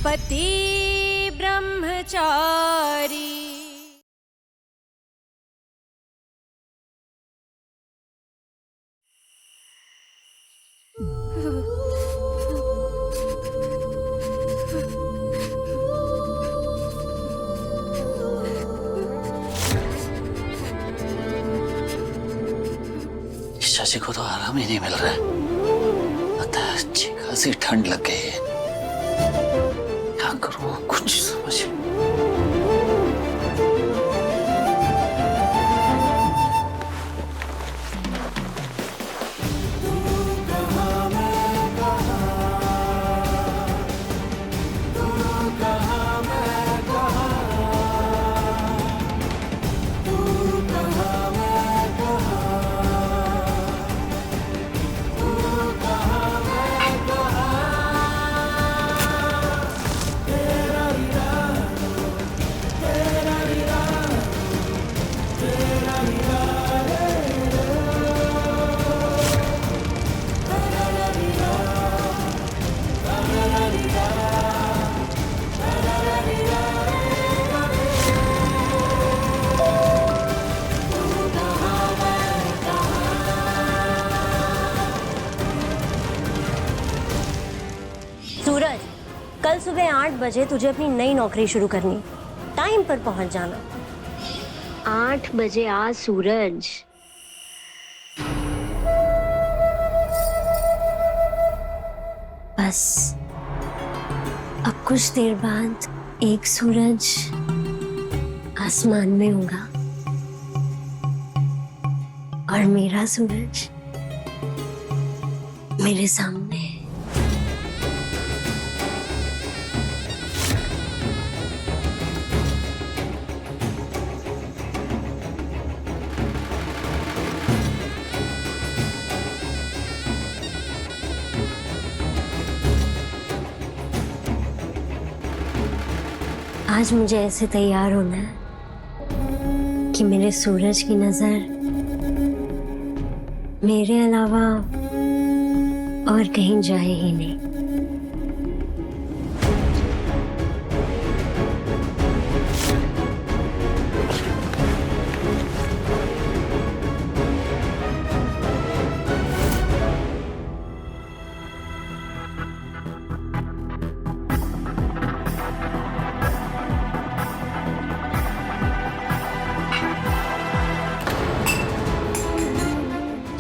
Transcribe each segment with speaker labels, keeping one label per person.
Speaker 1: पति ब्रह्मचारी।
Speaker 2: शशि को तो आराम ही नहीं मिल रहा है। पता है अच्छी खासी ठंड लग गई है। क्या करूं कुछ समझ।
Speaker 3: सूरज, कल सुबह 8 बजे तुझे अपनी नई नौकरी शुरू करनी। टाइम पर पहुंच जाना। 8 बजे आ सूरज। बस अब कुछ देर बाद एक सूरज आसमान में होगा और मेरा सूरज मेरे सामने। आज मुझे ऐसे तैयार होना है कि मेरे सूरज की नजर मेरे अलावा और कहीं जाए ही नहीं।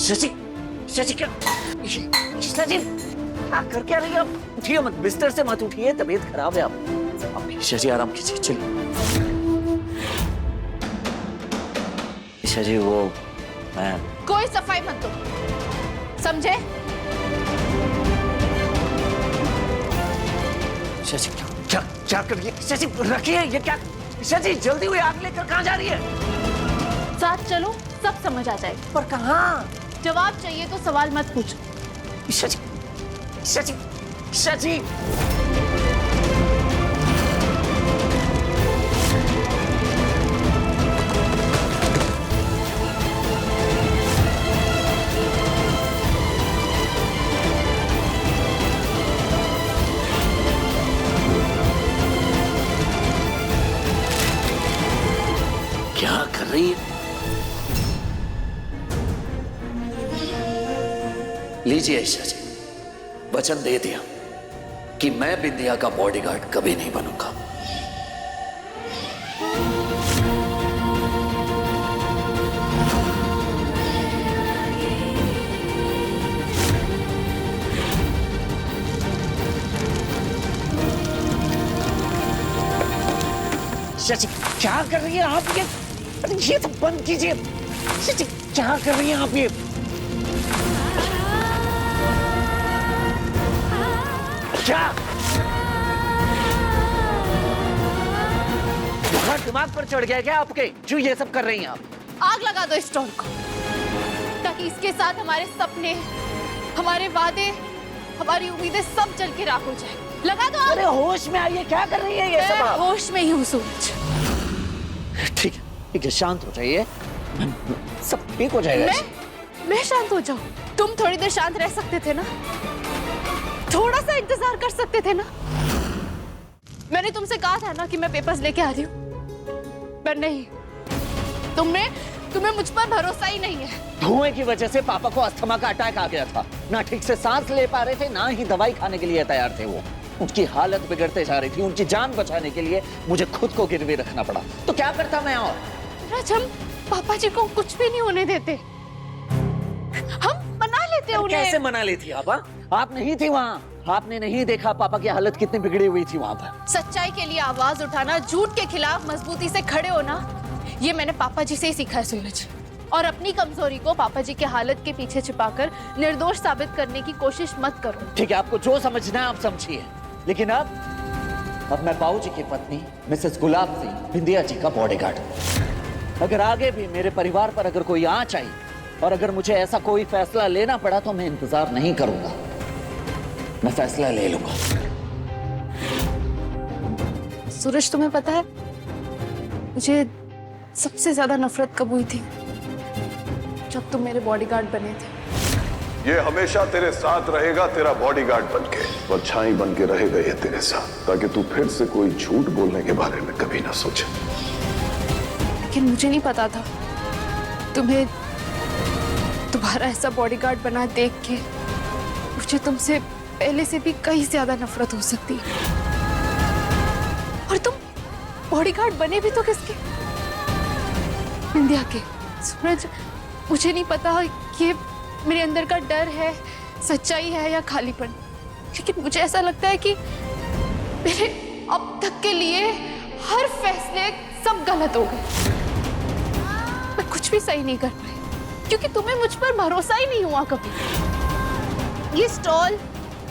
Speaker 2: शशि, शशि क्या? शशि, क्या कर क्या रही है आप? उठिए मत, बिस्तर से मत उठिए, तबीयत खराब है आप। शशि आराम कीजिए, चलिए। शशि वो मैं
Speaker 4: कोई सफाई मत दो, समझे?
Speaker 2: शशि क्या क्या कर रही है? शशि रखिए ये क्या? शशि जल्दी हुई, आग लेकर कहाँ जा रही है?
Speaker 4: साथ चलो, सब समझ आ जाएगा।
Speaker 2: पर कहाँ?
Speaker 4: जवाब चाहिए तो सवाल मत पूछो।
Speaker 2: शशि, शशि, शशि। क्या कर रही है? लीजिए शशि, वचन दे दिया कि मैं बिंदिया का बॉडीगार्ड कभी नहीं बनूंगा। शशि क्या कर रही है आप ये? अरे ये तो बंद कीजिए। शशि क्या कर रही हैं आप ये? क्या बहुत दिमाग पर चढ़ गया क्या आपके, जो ये सब कर रही हैं आप?
Speaker 4: आग लगा दो इस स्टोर को, ताकि इसके साथ हमारे सपने, हमारे वादे, हमारी उम्मीदें सब जल के राख हो जाए। लगा दो आग।
Speaker 2: अरे होश में आइए, क्या कर रही है ये सब आप?
Speaker 4: होश में ही हूँ सूरज।
Speaker 2: ठीक है, शांत हो जाइए, सब ठीक हो जाएगा।
Speaker 4: मैं शांत हो जाऊं? तुम थोड़ी देर शांत रह सकते थे ना? थोड़ा सा इंतजार कर सकते थे ना? मैंने तुमसे कहा था ना कि मैं पेपर्स लेके आ रही हूँ, पर नहीं, तुम्हें मुझ पर भरोसा ही नहीं है।
Speaker 2: धुएं की वजह से पापा को अस्थमा का अटैक आ गया था। ना ठीक से सांस ले पा रहे थे, ना ही दवाई खाने के लिए तैयार थे वो। उनकी हालत बिगड़ते जा रही थी। उनकी जान बचाने के लिए मुझे खुद को गिरवी रखना पड़ा। तो क्या करता मैं? और
Speaker 4: सूरज, हम पापा जी को कुछ भी नहीं होने देते। हम मना लेते उन्हें।
Speaker 2: कैसे मना लेती आप? आप नहीं थी वहाँ। आपने नहीं देखा पापा की हालत कितनी बिगड़ी हुई थी वहाँ पर।
Speaker 4: सच्चाई के लिए आवाज उठाना, झूठ के खिलाफ मजबूती से खड़े होना, ये मैंने पापा जी से ही सीखा है सूरज। और अपनी कमजोरी को पापा जी की हालत के पीछे छिपाकर निर्दोष साबित करने की कोशिश मत करो।
Speaker 2: ठीक है, आपको जो समझना है आप समझिए, लेकिन अब मैं बाबू जी की पत्नी मिसेस गुलाब सिंह बिंदिया जी का बॉडीगार्ड हूं। अगर आगे भी मेरे परिवार पर अगर कोई आंच आई और अगर मुझे ऐसा कोई फैसला लेना पड़ा तो मैं इंतजार नहीं करूंगा, मैं फैसला ले लूंगा।
Speaker 4: सूरज, तुम्हें पता है मुझे सबसे ज्यादा नफरत कब हुई थी? जब तुम मेरे बॉडीगार्ड बने थे।
Speaker 1: ये हमेशा तेरे साथ रहेगा, तेरा बॉडीगार्ड बनके, परछाई बनके रहेगा ये तेरे साथ, ताकि तू फिर से कोई झूठ बोलने के बारे में कभी ना सोचे।
Speaker 4: लेकिन मुझे नहीं पता था तुम्हें तुम्हारा ऐसा बॉडीगार्ड बना देख के मुझे तुमसे पहले से भी कहीं ज्यादा नफरत हो सकती है। और तुम बॉडीगार्ड बने भी तो किसके? बिंदिया के। सूरज, मुझे नहीं पता कि मेरे अंदर का डर है, सच्चाई है या खालीपन, लेकिन मुझे ऐसा लगता है कि मेरे अब तक के लिए हर फैसले सब गलत हो गए। मैं कुछ भी सही नहीं कर पाई क्योंकि तुम्हें मुझ पर भरोसा ही नहीं हुआ कभी। ये स्टॉल,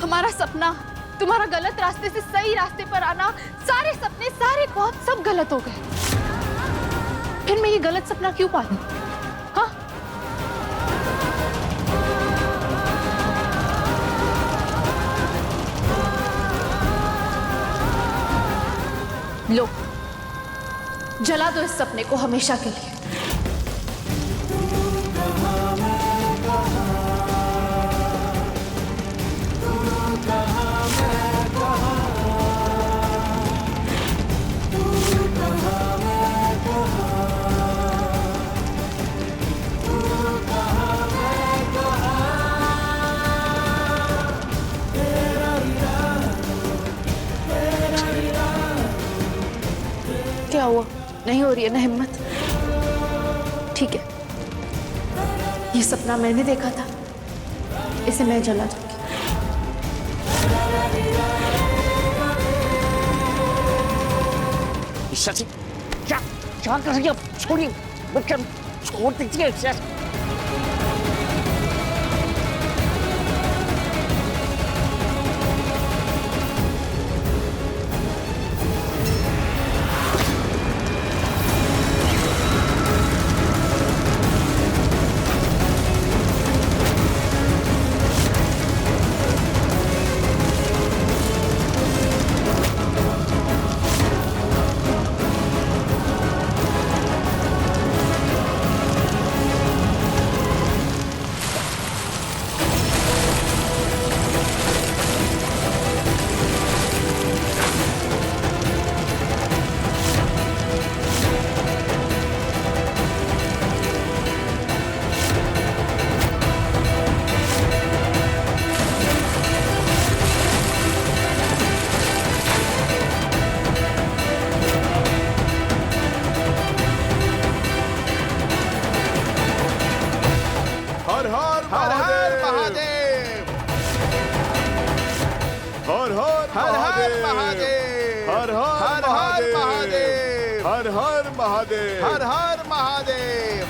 Speaker 4: हमारा सपना, तुम्हारा गलत रास्ते से सही रास्ते पर आना, सारे सपने, सारे ख्वाब सब गलत हो गए। फिर मैं ये गलत सपना क्यों पालूं? हाँ, लो, जला दो इस सपने को हमेशा के लिए। क्या हुआ? नहीं हो रही है ना हिम्मत? ठीक है, ये सपना मैंने देखा था, इसे मैं जला दूंगी।
Speaker 2: शशि, क्या क्या कर रही है? छोड़िए, छोड़ दीजिए।
Speaker 1: हर हर महादेव, हर हर महादेव, हर हर महादेव, हर हर महादेव, हर हर महादेव।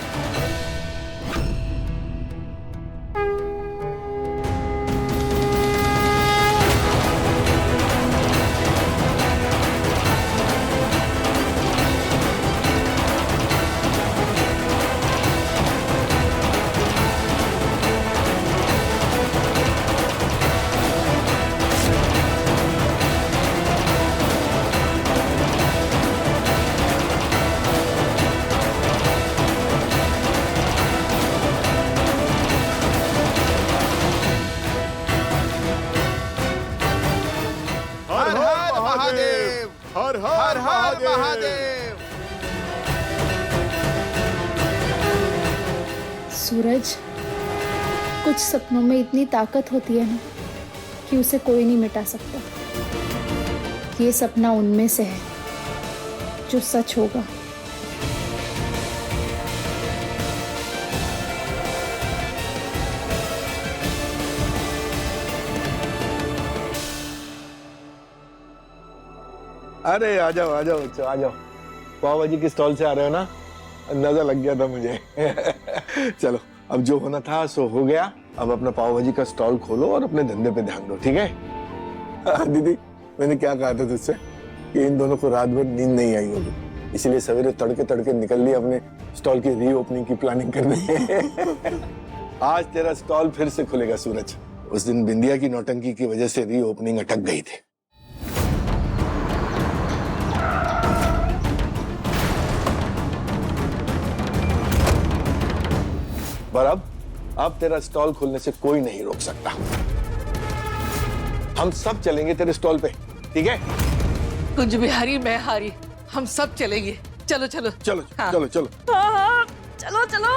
Speaker 1: हर
Speaker 5: हर हर महादेव।
Speaker 6: सूरज, कुछ सपनों में इतनी ताकत होती है ना कि उसे कोई नहीं मिटा सकता। ये सपना उनमें से है जो सच होगा।
Speaker 5: अरे आ जाओ बच्चों, आ जाओ। पाव भाजी की स्टॉल से आ रहे हो ना, अंदाजा लग गया था मुझे। चलो, अब जो होना था सो हो गया। अब अपना पाव भाजी का स्टॉल खोलो और अपने धंधे पे ध्यान दो, ठीक है? दीदी, मैंने क्या कहा था तुझसे कि इन दोनों को रात भर नींद नहीं आई होगी, इसलिए सवेरे तड़के तड़के निकल लिए अपने स्टॉल की रीओपनिंग की प्लानिंग करने। आज तेरा स्टॉल फिर से खुलेगा सूरज। उस दिन बिंदिया की नौटंकी की वजह से रीओपनिंग अटक गई थी। पर अब तेरा स्टॉल खोलने से कोई नहीं रोक सकता। हम सब चलेंगे तेरे स्टॉल पे, ठीक है?
Speaker 7: कुंज बिहारी, मैं हारी, हम सब चलेंगे। चलो चलो
Speaker 5: चलो
Speaker 7: हाँ।
Speaker 5: चलो चलो।
Speaker 8: हाँ, चलो चलो।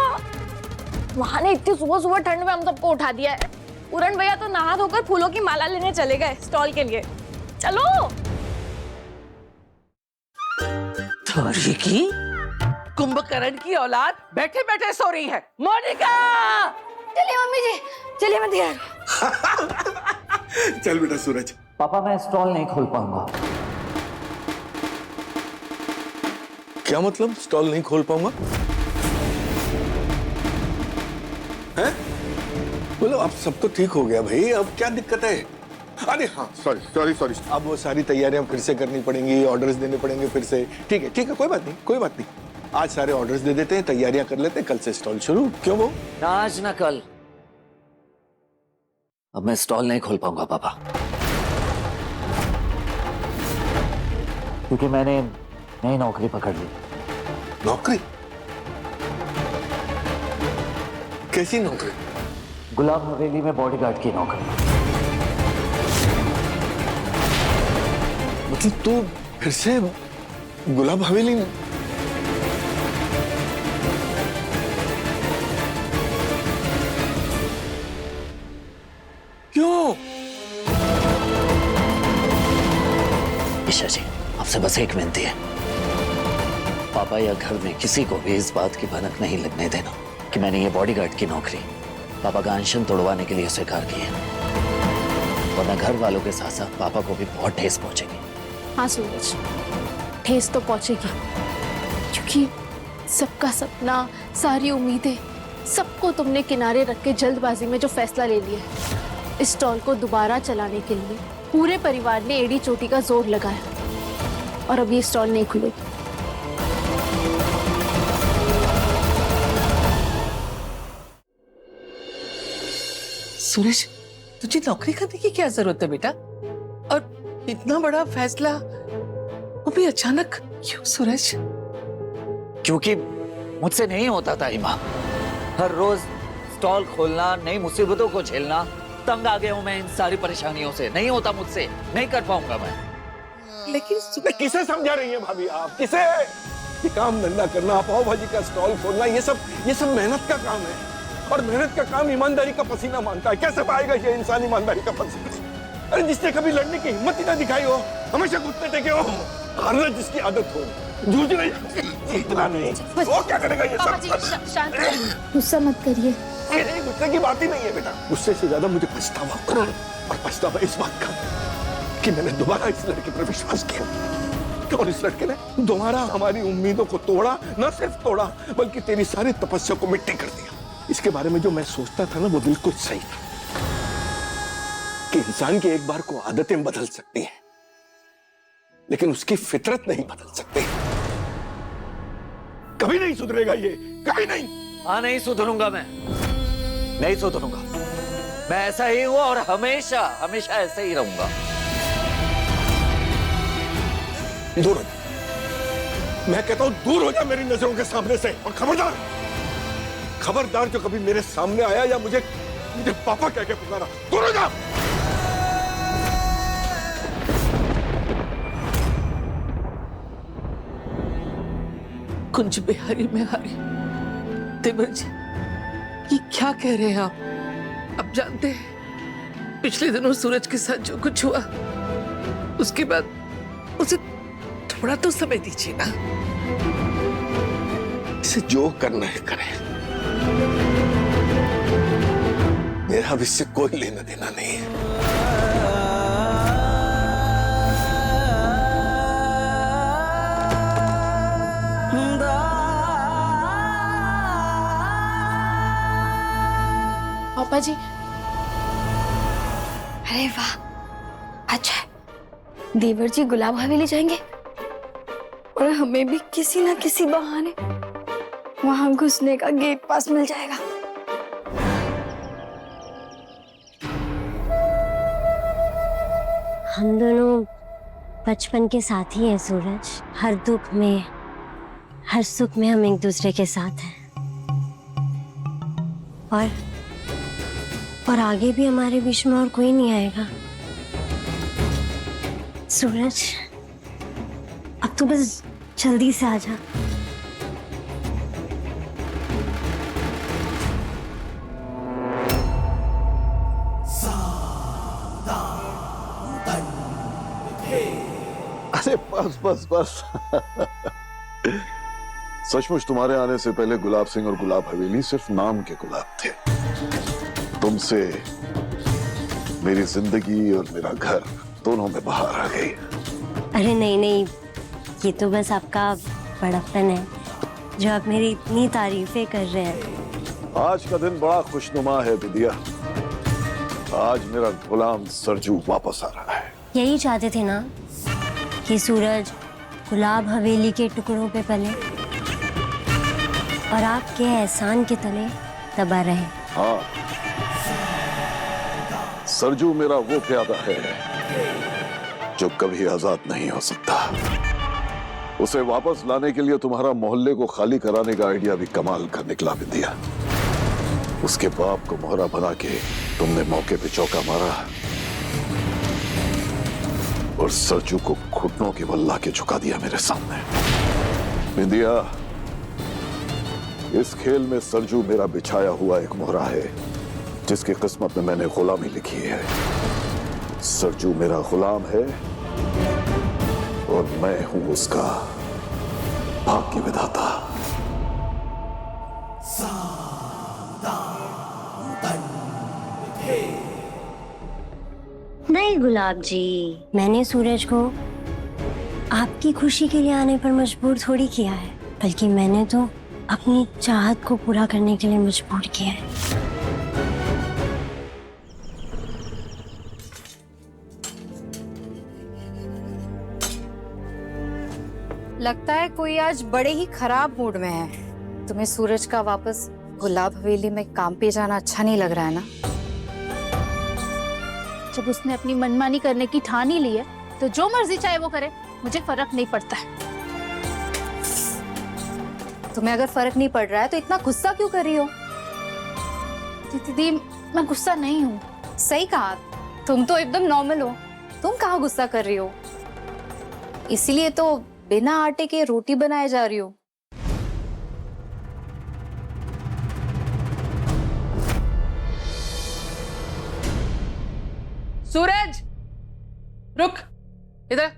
Speaker 8: वहाँ ने इतनी सुबह सुबह ठंड में हम सबको उठा दिया है। पूरन भैया तो नहा धोकर फूलों की माला लेने चले गए स्टॉल के लिए। चलो।
Speaker 7: थोड़ी की कुंभकर्ण की औलाद बैठे बैठे सो रही है। मोनिका,
Speaker 8: चलिए मम्मी जी, चलिए मैं तैयार।
Speaker 5: चल बेटा सूरज।
Speaker 2: पापा, मैं स्टॉल नहीं खोल पाऊंगा।
Speaker 5: क्या मतलब स्टॉल नहीं खोल पाऊंगा? हैं? बोलो, अब सब तो ठीक हो गया भाई, अब क्या दिक्कत है? अरे हाँ, सॉरी। अब वो सारी तैयारियां फिर से करनी पड़ेंगी, ऑर्डर्स देने पड़ेंगे फिर से। ठीक है, कोई बात नहीं। आज सारे ऑर्डर्स दे देते हैं, तैयारियां कर लेते हैं, कल से स्टॉल शुरू। क्यों वो?
Speaker 2: ना आज ना कल। अब मैं स्टॉल नहीं खोल पाऊंगा पापा, क्योंकि मैंने नई नौकरी पकड़ ली।
Speaker 5: नौकरी? कैसी नौकरी?
Speaker 2: गुलाब हवेली में बॉडीगार्ड की नौकरी।
Speaker 5: मतलब तू फिर से गुलाब हवेली में? क्यों?
Speaker 2: ईशा जी, आपसे बस एक विनती है, पापा या घर में किसी को भी इस बात की भनक नहीं लगने देना कि मैंने ये बॉडीगार्ड की नौकरी पापा का अनशन तोड़वाने के लिए स्वीकार की है, वरना घर वालों के साथ साथ पापा को भी बहुत ठेस पहुंचेगी।
Speaker 6: हाँ सूरज, ठेस तो पहुंचेगी, क्योंकि सबका सपना, सारी उम्मीदें, सबको तुमने किनारे रख के जल्दबाजी में जो फैसला ले लिया है, इस स्टॉल को दोबारा चलाने के लिए पूरे परिवार ने एड़ी चोटी का जोर लगाया और अब ये स्टॉल नहीं खुलेगी।
Speaker 7: सूरज, तुझे नौकरी करने की क्या जरूरत है बेटा? और इतना बड़ा फैसला वो भी अचानक क्यों सूरज?
Speaker 2: क्योंकि मुझसे नहीं होता था हिमा। हर रोज स्टॉल खोलना, नई मुसीबतों को झेलना, तंग आ गया हूं मैं इन सारी परेशानियों से। नहीं होता मुझसे, नहीं कर पाऊंगा मैं।
Speaker 7: लेकिन
Speaker 5: किसे समझा रही है भाभी आप? किसे? ये काम धंधा करना, पाव भाजी का स्टॉल खोलना, ये सब मेहनत का काम है, और मेहनत का काम ईमानदारी का पसीना मांगता है। कैसे पाएगा ये इंसान ईमानदारी का पसीना? अरे जिसने कभी लड़ने की हिम्मत ही ना दिखाई हो, हमेशा घुटने टेके हो, हारना जिसकी आदत हो, जूझना जीतना नहीं, वो क्या करेगा ये सब?
Speaker 8: शांत।
Speaker 6: गुस्सा मत करिए।
Speaker 5: गुस्से की बात ही नहीं है बेटा। गुस्से से ज्यादा मुझे पछतावा हो, और पछतावा इस बात का कि मैंने दोबारा इस लड़के पर विश्वास किया, और इस लड़के ने दोबारा हमारी उम्मीदों को तोड़ा। न सिर्फ तोड़ा, बल्कि तेरी सारी तपस्या को मिट्टी कर दिया। इसके बारे में जो मैं सोचता था ना, वो बिल्कुल सही था कि इंसान की एक बार को आदतें बदल सकती हैं, लेकिन उसकी फितरत नहीं बदल सकती। कभी नहीं सुधरेगा ये, कभी नहीं।
Speaker 2: हाँ, नहीं सुधरूंगा मैं, नहीं सुधरूंगा। मैं ऐसा ही हूं और हमेशा हमेशा ऐसे ही रहूंगा।
Speaker 5: दूर हो जा। मैं कहता हूं दूर हो जा मेरी नजरों के सामने से। और खबरदार जो कभी मेरे सामने आया या मुझे पापा कह के पुकारा, दूर हो जा।
Speaker 7: कुंज बिहारी में हारी। देवर जी, ये क्या कह रहे हैं आप? अब जानते हैं पिछले दिनों सूरज के साथ जो कुछ हुआ, उसके बाद उसे थोड़ा तो समय दीजिए ना।
Speaker 5: इसे जो करना है करे, मेरा अब इससे कोई लेना देना नहीं है।
Speaker 6: पापा जी,
Speaker 8: अरे वाह, अच्छा देवर जी गुलाब हवेली जाएंगे और हमें भी किसी ना किसी बहाने वहां घुसने का गेट पास मिल जाएगा।
Speaker 3: हम दोनों बचपन के साथी हैं सूरज। हर दुख में, हर सुख में हम एक दूसरे के साथ हैं। और आगे भी हमारे बीच में और कोई नहीं आएगा। सूरज, अब तो बस जल्दी से आ जा।
Speaker 1: अरे बस बस बस। सचमुच तुम्हारे आने से पहले गुलाब सिंह और गुलाब हवेली सिर्फ नाम के गुलाब थे। तुमसे मेरी जिंदगी और मेरा घर दोनों में बाहर आ गई।
Speaker 3: अरे नहीं नहीं, ये तो बस आपका बड़प्पन है जो आप मेरी इतनी तारीफें कर रहे हैं।
Speaker 1: आज का दिन बड़ा खुशनुमा है विद्या। आज मेरा गुलाम सरजू वापस आ रहा है।
Speaker 3: यही चाहते थे ना कि सूरज गुलाब हवेली के टुकड़ों पे पले और आपके एहसान के तले दबा रहे।
Speaker 1: हाँ, सरजू मेरा वो प्यादा है जो कभी आजाद नहीं हो सकता। उसे वापस लाने के लिए तुम्हारा मोहल्ले को खाली कराने का आइडिया भी कमाल का निकला विद्या। उसके बाप को मोहरा बना के तुमने मौके पे चौका मारा और सरजू को घुटनों के बल ला के झुका दिया मेरे सामने। विद्या, इस खेल में सरजू मेरा बिछाया हुआ एक मोहरा है जिसकी किस्मत में मैंने गुलामी लिखी है। सरजू मेरा गुलाम है और मैं हूं उसका भाग्य विधाता।
Speaker 3: नहीं गुलाब जी, मैंने सूरज को आपकी खुशी के लिए आने पर मजबूर थोड़ी किया है, बल्कि मैंने तो अपनी चाहत को पूरा करने के लिए मजबूर किया है।
Speaker 9: लगता है कोई आज बड़े ही खराब मूड में है। तुम्हें सूरज का वापस गुलाब हवेली में काम पे जाना अच्छा नहीं लग रहा है ना?
Speaker 6: जब उसने अपनी मनमानी करने की ठान ही ली है तो जो मर्जी चाहे वो करे, मुझे फर्क नहीं पड़ता है।
Speaker 9: तुम्हें अगर फर्क नहीं पड़ रहा है तो इतना गुस्सा क्यों कर रही हो?
Speaker 6: दीदी, मैं गुस्सा नहीं हूँ।
Speaker 9: सही कहा, तुम तो एकदम नॉर्मल हो। तुम कहाँ गुस्सा कर रही हो? इसीलिए तो बिना आटे के रोटी बनाए जा रही हो।
Speaker 7: सूरज, रुक इधर।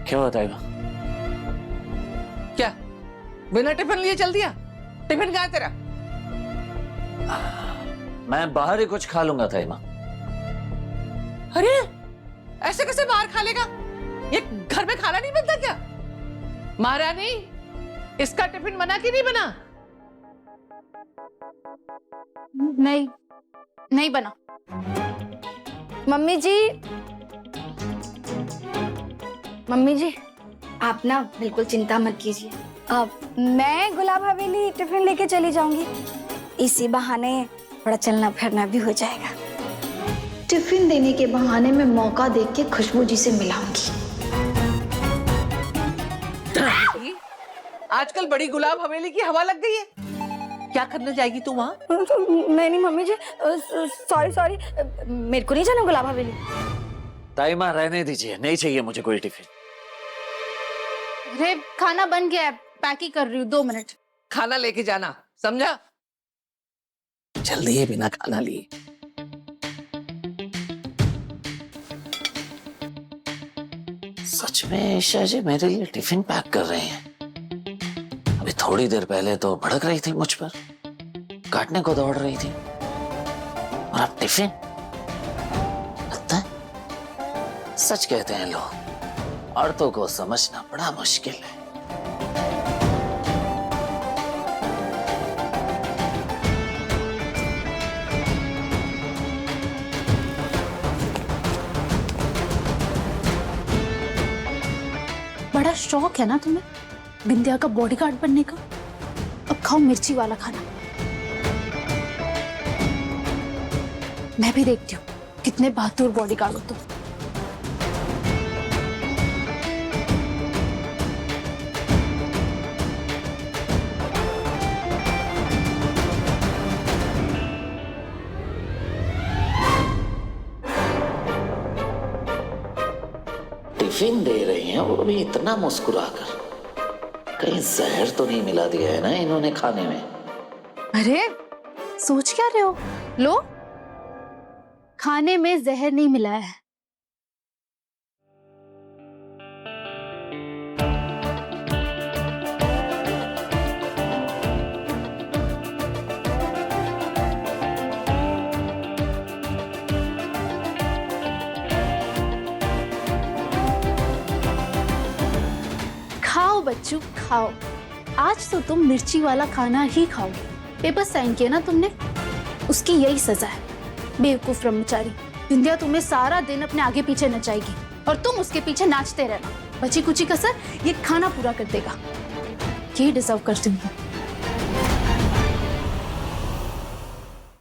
Speaker 2: क्या बताएगा?
Speaker 7: क्या बिना टिफिन लिए चल दिया? टिफिन कहाँ है तेरा?
Speaker 2: मैं बाहर ही कुछ खा लूंगा था।
Speaker 7: अरे ऐसे कैसे बाहर खा लेगा? ये घर में खाना नहीं बनता क्या? महारानी, इसका टिफिन बना कि नहीं बना?
Speaker 6: नहीं, नहीं बना।
Speaker 8: मम्मी जी, आप ना बिल्कुल चिंता मत कीजिए। मैं गुलाब हवेली टिफिन लेके चली जाऊंगी। इसी बहाने थोड़ा चलना फिरना भी हो जाएगा। टिफिन देने के बहाने में मौका देख के खुशबू जी से मिलाऊंगी।
Speaker 7: आजकल बड़ी गुलाब हवेली की हवा लग गई है। क्या करने जाएगी तू वहाँ?
Speaker 8: नहीं मम्मी जी, सॉरी, मेरे को नहीं जाना गुलाब हवेली।
Speaker 2: ताईमा, रहने दीजिए, नहीं चाहिए मुझे कोई टिफिन।
Speaker 6: अरे खाना बन गया है, पैक ही कर रही हूँ, 2 मिनट।
Speaker 7: खाना लेके जाना, समझा? जल्दी है, बिना खाना लिए।
Speaker 2: सच में ईशा जी मेरे लिए टिफिन पैक कर रहे हैं। अभी थोड़ी देर पहले तो भड़क रही थी मुझ पर, काटने को दौड़ रही थी, और अब टिफिन। लगता है सच कहते हैं लोग, औरतों को समझना बड़ा मुश्किल है।
Speaker 6: बड़ा शौक है ना तुम्हें बिंदिया का बॉडीगार्ड बनने का? अब खाओ मिर्ची वाला खाना। मैं भी देखती हूँ कितने बहादुर बॉडीगार्ड हो तुम।
Speaker 2: टिफिन दे रही हैं वो भी इतना मुस्कुराकर, कहीं जहर तो नहीं मिला दिया है ना इन्होंने खाने में?
Speaker 6: अरे सोच क्या रहे हो? लो, खाने में जहर नहीं मिला है। खाओ बच्चू खाओ, आज तो तुम मिर्ची वाला खाना ही खाओगे। पेपर साइन किया ना तुमने, उसकी यही सजा है। बेवकूफ ब्रह्मचारी, बिंदिया तुम्हें सारा दिन अपने आगे पीछे नचाएगी और तुम उसके पीछे नाचते रहना। बची कुची कसर ये खाना पूरा कर देगा। ये डिजर्व करती हूँ।